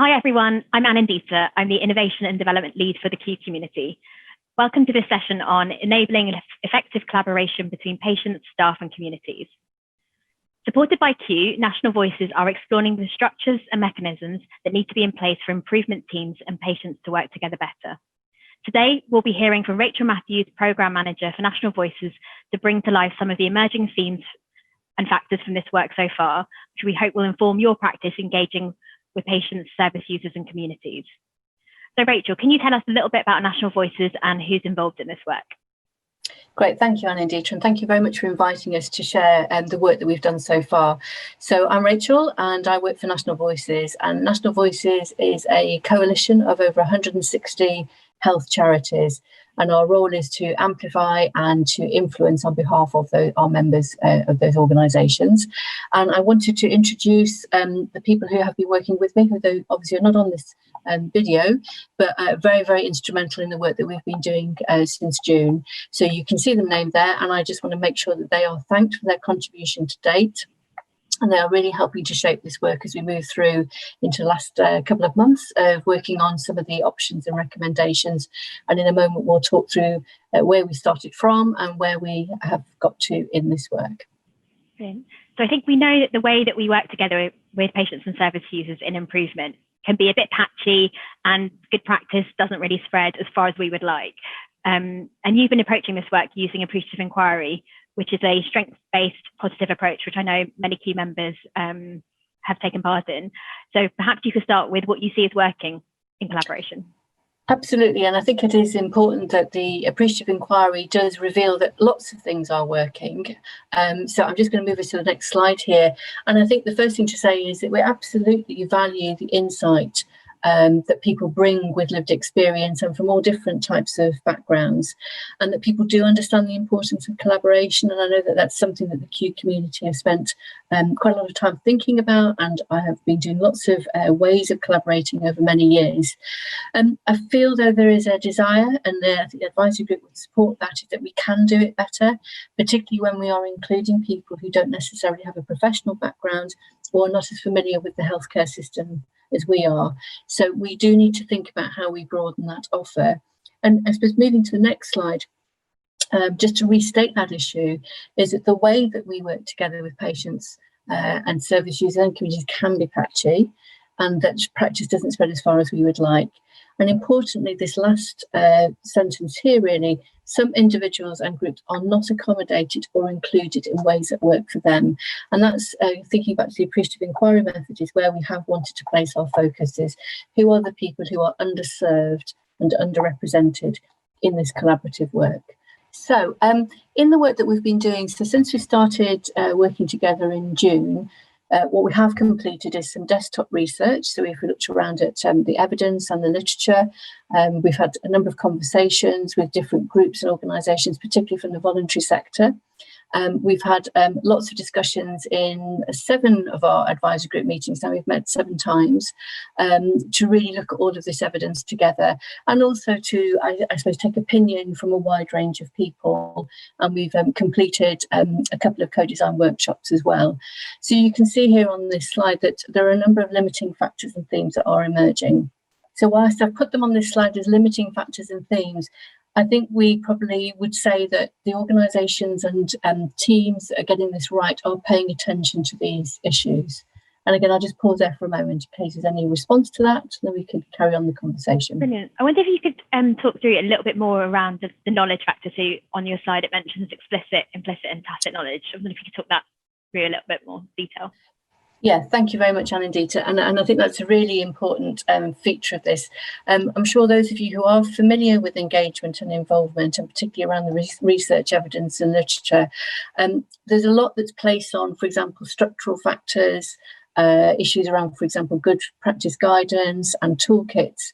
Hi everyone, I'm Anindita. I'm the Innovation and Development Lead for the Q community. Welcome to this session on enabling effective collaboration between patients, staff and communities. Supported by Q, National Voices are exploring the structures and mechanisms that need to be in place for improvement teams and patients to work together better. Today, we'll be hearing from Rachel Matthews, Programme Manager for National Voices, to bring to life some of the emerging themes and factors from this work so far, which we hope will inform your practice engaging with patients, service users and communities. So Rachel, can you tell us a little bit about National Voices and who's involved in this work? Great, thank you Anindita, and thank you very much for inviting us to share the work that we've done so far. So I'm Rachel and I work for National Voices, and National Voices is a coalition of over 160 health charities, and our role is to amplify and to influence on behalf of our members of those organisations. And I wanted to introduce the people who have been working with me, who obviously are not on this video, but very, very instrumental in the work that we've been doing since June. So you can see them named there, and I just want to make sure that they are thanked for their contribution to date. And they are really helping to shape this work as we move through into the last couple of months of working on some of the options and recommendations. And in a moment, we'll talk through where we started from and where we have got to in this work. Brilliant. So I think we know that the way that we work together with patients and service users in improvement can be a bit patchy, and good practice doesn't really spread as far as we would like. And you've been approaching this work using appreciative inquiry, which is a strengths-based positive approach, which I know many key members have taken part in. So perhaps you could start with what you see as working in collaboration. Absolutely, and I think it is important that the appreciative inquiry does reveal that lots of things are working. So I'm just going to move us to the next slide here. And I think the first thing to say is that we absolutely value the insight that people bring with lived experience and from all different types of backgrounds, and that people do understand the importance of collaboration. And I know that that's something that the Q community have spent quite a lot of time thinking about, and I have been doing lots of ways of collaborating over many years. I feel though there is a desire, and I think the advisory group would support that, is that we can do it better, particularly when we are including people who don't necessarily have a professional background or are not as familiar with the healthcare system as we are. So we do need to think about how we broaden that offer. And I suppose moving to the next slide, just to restate that issue, is that the way that we work together with patients and service users and communities can be patchy, and that practice doesn't spread as far as we would like. And importantly, this last sentence here, really, some individuals and groups are not accommodated or included in ways that work for them. And that's thinking back to the appreciative inquiry method, is where we have wanted to place our focus, is who are the people who are underserved and underrepresented in this collaborative work. So in the work that we've been doing, so since we started working together in June, what we have completed is some desktop research. So we've looked around at the evidence and the literature. We've had a number of conversations with different groups and organisations, particularly from the voluntary sector. We've had lots of discussions in 7 of our advisory group meetings. Now we've met 7 times to really look at all of this evidence together, and also to, I suppose, take opinion from a wide range of people. And we've completed a couple of co-design workshops as well. So you can see here on this slide that there are a number of limiting factors and themes that are emerging. So whilst I've put them on this slide as limiting factors and themes, I think we probably would say that the organisations and teams that are getting this right are paying attention to these issues. And again, I'll just pause there for a moment in case there's any response to that, and then we can carry on the conversation. Brilliant. I wonder if you could talk through a little bit more around the knowledge factor. So on your slide, it mentions explicit, implicit and tacit knowledge. I wonder if you could talk that through a little bit more detail. Yeah, thank you very much, Anindita. And I think that's a really important feature of this. I'm sure those of you who are familiar with engagement and involvement, and particularly around the research evidence and literature, there's a lot that's placed on, for example, structural factors, issues around, for example, good practice guidance and toolkits.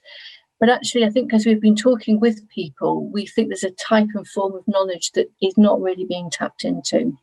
But actually, I think as we've been talking with people, we think there's a type and form of knowledge that is not really being tapped into.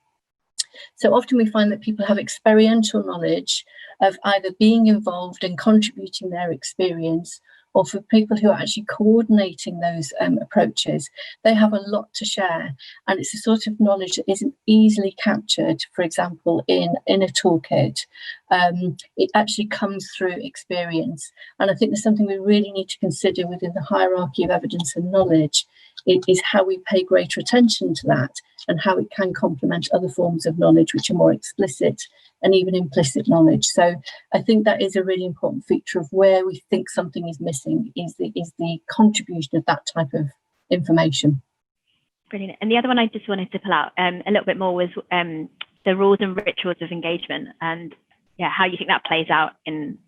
So often we find that people have experiential knowledge of either being involved and contributing their experience, or for people who are actually coordinating those approaches, they have a lot to share. And it's a sort of knowledge that isn't easily captured, for example, in a toolkit, it actually comes through experience. And I think there's something we really need to consider within the hierarchy of evidence and knowledge. It is how we pay greater attention to that and how it can complement other forms of knowledge which are more explicit and even implicit knowledge. So I think that is a really important feature of where we think something is missing, is the contribution of that type of information. Brilliant. And the other one I just wanted to pull out a little bit more was the rules and rituals of engagement, and how you think that plays out in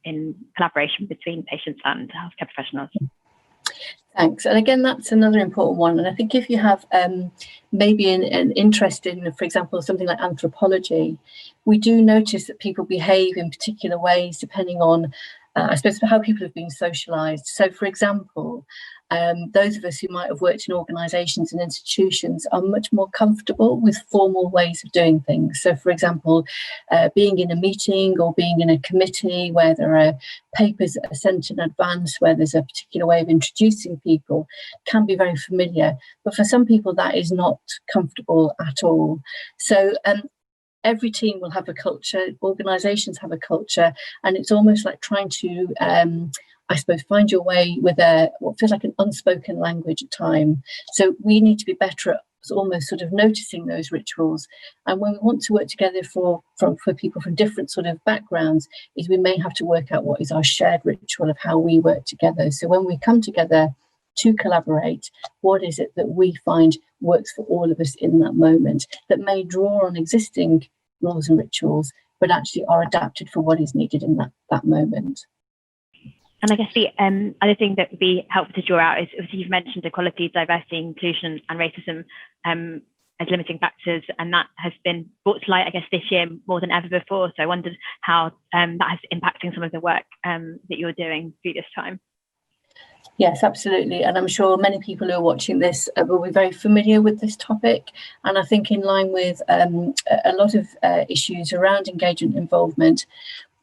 collaboration between patients and healthcare professionals. Thanks. And again, that's another important one. And I think if you have maybe an interest in, for example, something like anthropology, we do notice that people behave in particular ways depending on, I suppose, how people have been socialised. So, for example, those of us who might have worked in organisations and institutions are much more comfortable with formal ways of doing things. So, for example, being in a meeting or being in a committee where there are papers that are sent in advance, where there's a particular way of introducing people, can be very familiar. But for some people, that is not comfortable at all. So, every team will have a culture, organisations have a culture, and it's almost like trying to, I suppose, find your way with what feels like an unspoken language at time. So we need to be better at almost sort of noticing those rituals. And when we want to work together for people from different sort of backgrounds, is we may have to work out what is our shared ritual of how we work together. So when we come together to collaborate, what is it that we find works for all of us in that moment that may draw on existing rules and rituals, but actually are adapted for what is needed in that moment. And I guess the other thing that would be helpful to draw out is, obviously, you've mentioned equality, diversity, inclusion, and racism as limiting factors, and that has been brought to light, I guess, this year more than ever before. So I wondered how that has impacting some of the work that you're doing through this time. Yes, absolutely. And I'm sure many people who are watching this will be very familiar with this topic. And I think in line with a lot of issues around engagement involvement,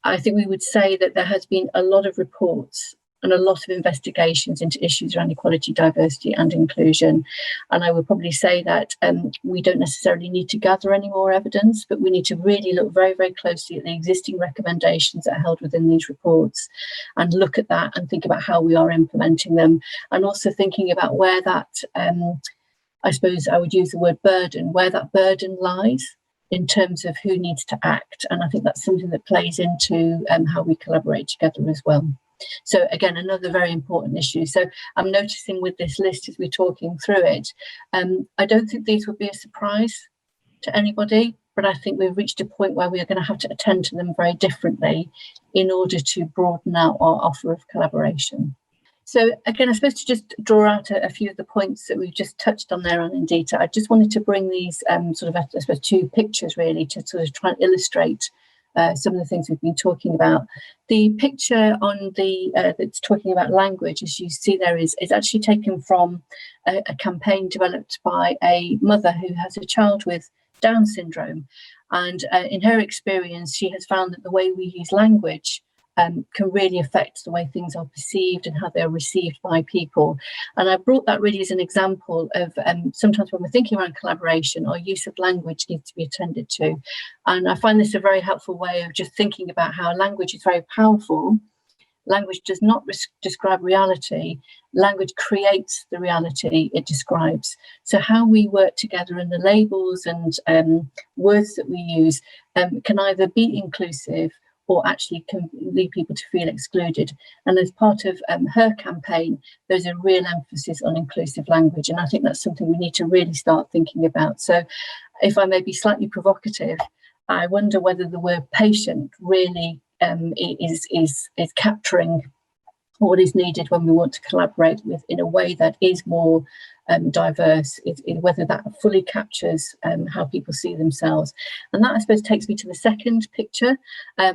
I think we would say that there has been a lot of reports and a lot of investigations into issues around equality, diversity and inclusion. And I would probably say that we don't necessarily need to gather any more evidence, but we need to really look very, very closely at the existing recommendations that are held within these reports and look at that and think about how we are implementing them. And also thinking about where that, I suppose I would use the word burden, where that burden lies in terms of who needs to act. And I think that's something that plays into how we collaborate together as well. So again, another very important issue. So I'm noticing with this list as we're talking through it, I don't think these would be a surprise to anybody, but I think we've reached a point where we are going to have to attend to them very differently in order to broaden out our offer of collaboration. So again, I suppose to just draw out a few of the points that we've just touched on there on Indita, I just wanted to bring these sort of, I suppose, two pictures really to sort of try and illustrate some of the things we've been talking about. The picture on the that's talking about language, as you see there, is actually taken from a campaign developed by a mother who has a child with Down syndrome. And in her experience, she has found that the way we use language can really affect the way things are perceived and how they're received by people. And I brought that really as an example of sometimes when we're thinking around collaboration, our use of language needs to be attended to. And I find this a very helpful way of just thinking about how language is very powerful. Language does not describe reality. Language creates the reality it describes. So how we work together and the labels and words that we use can either be inclusive or actually can lead people to feel excluded. And as part of her campaign, there's a real emphasis on inclusive language. And I think that's something we need to really start thinking about. So if I may be slightly provocative, I wonder whether the word patient really is capturing what is needed when we want to collaborate with in a way that is more diverse, whether that fully captures how people see themselves. And that, I suppose, takes me to the second picture.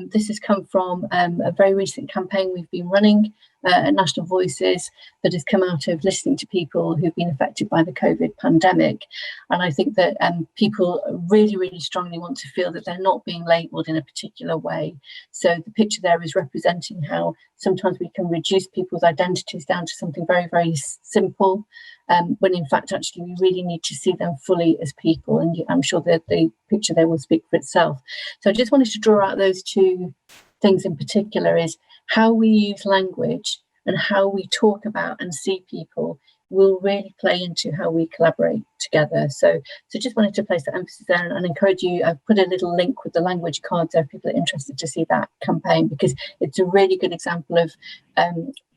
This has come from a very recent campaign we've been running at National Voices that has come out of listening to people who've been affected by the COVID pandemic. And I think that people really, really strongly want to feel that they're not being labelled in a particular way. So the picture there is representing how sometimes we can reduce people's identities down to something very, very simple. when in fact actually we really need to see them fully as people, and I'm sure that the picture there will speak for itself. So I just wanted to draw out those two things in particular, is how we use language and how we talk about and see people will really play into how we collaborate together. So just wanted to place that emphasis there and encourage you. I've put a little link with the language card there if people are interested to see that campaign, because it's a really good example of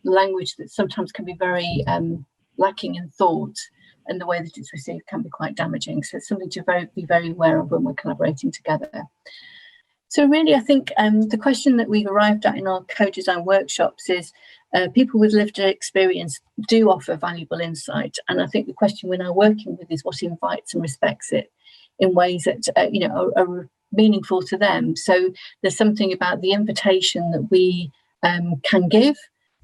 language that sometimes can be very lacking in thought, and the way that it's received can be quite damaging. So it's something to be very aware of when we're collaborating together. So really, I think the question that we've arrived at in our co-design workshops is people with lived experience do offer valuable insight. And I think the question we're now working with is what invites and respects it in ways that are meaningful to them. So there's something about the invitation that we can give,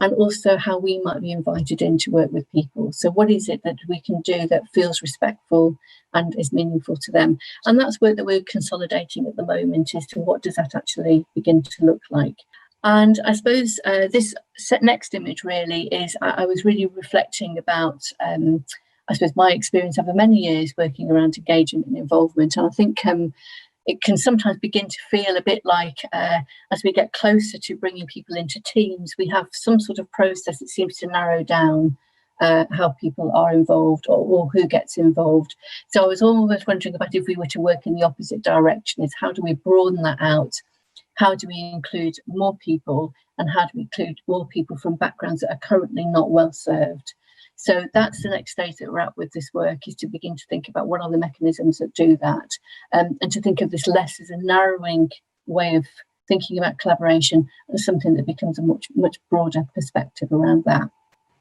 and also how we might be invited in to work with people. So what is it that we can do that feels respectful and is meaningful to them? And that's work that we're consolidating at the moment, as to what does that actually begin to look like. And I suppose this next image really is, I was really reflecting about, I suppose, my experience over many years working around engagement and involvement. And I think it can sometimes begin to feel a bit like, as we get closer to bringing people into teams, we have some sort of process that seems to narrow down how people are involved, or who gets involved. So I was almost wondering about, if we were to work in the opposite direction, is how do we broaden that out? How do we include more people, and how do we include more people from backgrounds that are currently not well served? So that's the next stage that we're at with this work, is to begin to think about what are the mechanisms that do that, and to think of this less as a narrowing way of thinking about collaboration, and something that becomes a much broader perspective around that.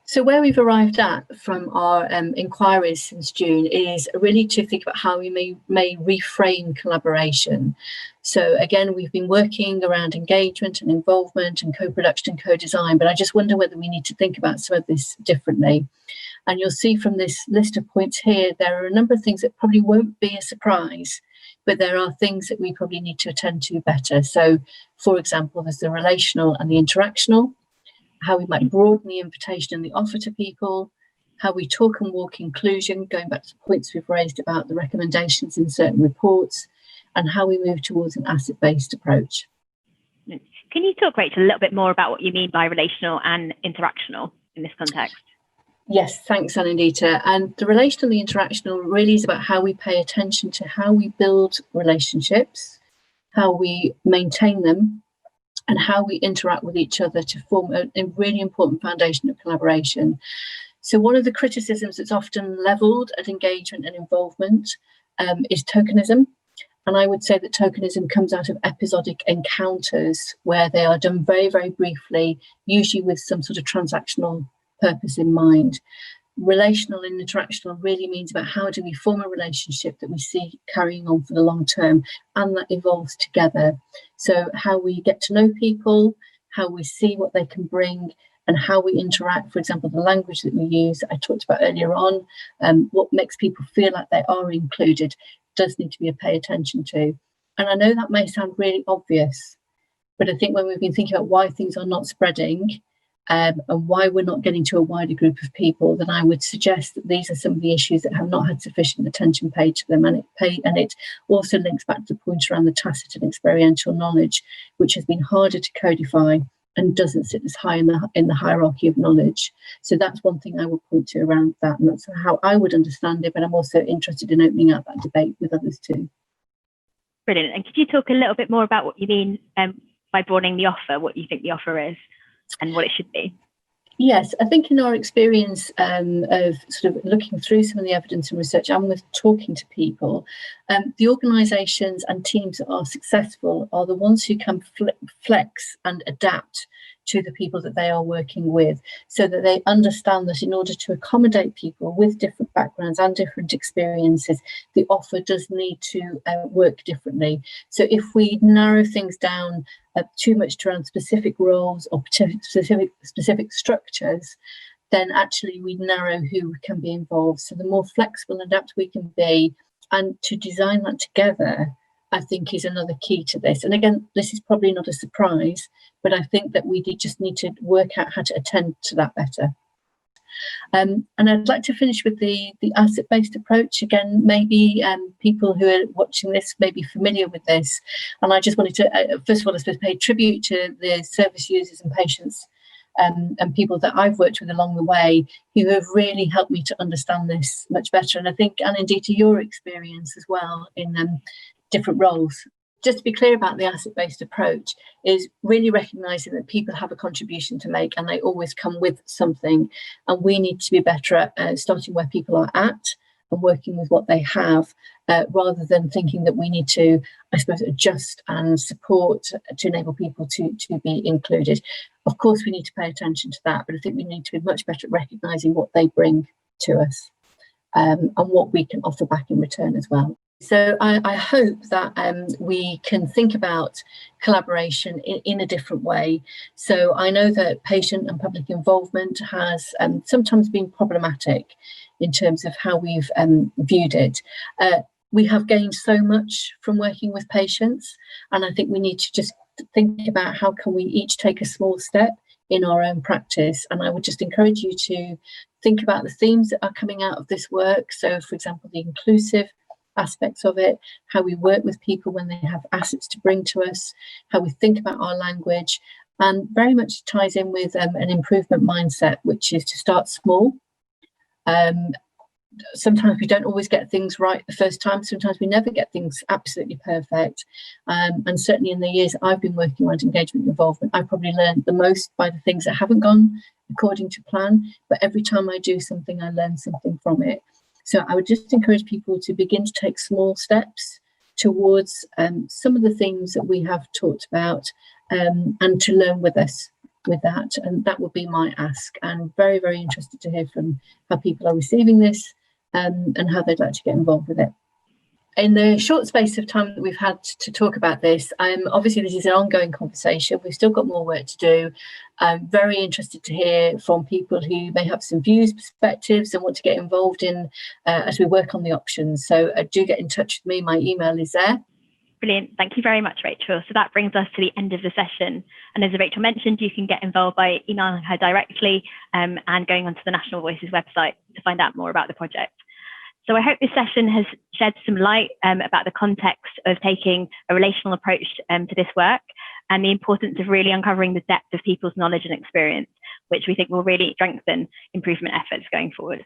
So where we've arrived at from our inquiries since June is really to think about how we may reframe collaboration. So again, we've been working around engagement and involvement and co-production and co-design, but I just wonder whether we need to think about some of this differently. And you'll see from this list of points here, there are a number of things that probably won't be a surprise, but there are things that we probably need to attend to better. So for example, there's the relational and the interactional, how we might broaden the invitation and the offer to people, how we talk and walk inclusion, going back to the points we've raised about the recommendations in certain reports, and how we move towards an asset-based approach. Can you talk, Rachel, a little bit more about what you mean by relational and interactional in this context? Yes, thanks, Anandita. And the relational and the interactional really is about how we pay attention to how we build relationships, how we maintain them, and how we interact with each other to form a really important foundation of collaboration. So one of the criticisms that's often levelled at engagement and involvement is tokenism. And I would say that tokenism comes out of episodic encounters where they are done very, very briefly, usually with some sort of transactional purpose in mind. Relational and interactional really means about how do we form a relationship that we see carrying on for the long term, and that evolves together. So how we get to know people, how we see what they can bring, and how we interact. For example, the language that we use that I talked about earlier on, what makes people feel like they are included, does need to be a pay attention to. And I know that may sound really obvious, but I think when we've been thinking about why things are not spreading, and why we're not getting to a wider group of people, then I would suggest that these are some of the issues that have not had sufficient attention paid to them. And it also links back to the point around the tacit and experiential knowledge, which has been harder to codify and doesn't sit as high in the hierarchy of knowledge. So that's one thing I would point to around that, and that's how I would understand it. But I'm also interested in opening up that debate with others too. Brilliant. And could you talk a little bit more about what you mean by broadening the offer, what you think the offer is and what it should be? Yes, I think in our experience of sort of looking through some of the evidence and research and with talking to people, the organisations and teams that are successful are the ones who can flex and adapt to the people that they are working with, so that they understand that in order to accommodate people with different backgrounds and different experiences, the offer does need to work differently. So if we narrow things down too much around specific roles or specific structures, then actually we narrow who can be involved. So the more flexible and adaptable we can be, and to design that together, I think is another key to this. And again, this is probably not a surprise, but I think that we just need to work out how to attend to that better. And I'd like to finish with the asset-based approach. Again, maybe people who are watching this may be familiar with this. And I just wanted to, first of all, I suppose, pay tribute to the service users and patients and people that I've worked with along the way who have really helped me to understand this much better. And I think, and indeed to your experience as well in different roles. Just to be clear about the asset-based approach is really recognising that people have a contribution to make and they always come with something. And we need to be better at starting where people are at and working with what they have, rather than thinking that we need to, I suppose, adjust and support to enable people to be included. Of course, we need to pay attention to that, but I think we need to be much better at recognising what they bring to us and what we can offer back in return as well. So I hope that we can think about collaboration in a different way. So I know that patient and public involvement has sometimes been problematic in terms of how we've viewed it. We have gained so much from working with patients, and I think we need to just think about how can we each take a small step in our own practice. And I would just encourage you to think about the themes that are coming out of this work. So, for example, the inclusive aspects of it, how we work with people when they have assets to bring to us, how we think about our language, and very much ties in with an improvement mindset, which is to start small. Sometimes we don't always get things right the first time. Sometimes we never get things absolutely perfect. And certainly in the years I've been working around engagement and involvement, I probably learned the most by the things that haven't gone according to plan. But every time I do something, I learn something from it. So I would just encourage people to begin to take small steps towards some of the things that we have talked about, and to learn with us with that. And that would be my ask. I'm very, very interested to hear from how people are receiving this and how they'd like to get involved with it. In the short space of time that we've had to talk about this, obviously this is an ongoing conversation. We've still got more work to do. I'm very interested to hear from people who may have some views, perspectives, and want to get involved in as we work on the options. So do get in touch with me. My email is there. Brilliant. Thank you very much, Rachel. So that brings us to the end of the session. And as Rachel mentioned, you can get involved by emailing her directly and going onto the National Voices website to find out more about the project. So I hope this session has shed some light about the context of taking a relational approach to this work and the importance of really uncovering the depth of people's knowledge and experience, which we think will really strengthen improvement efforts going forward.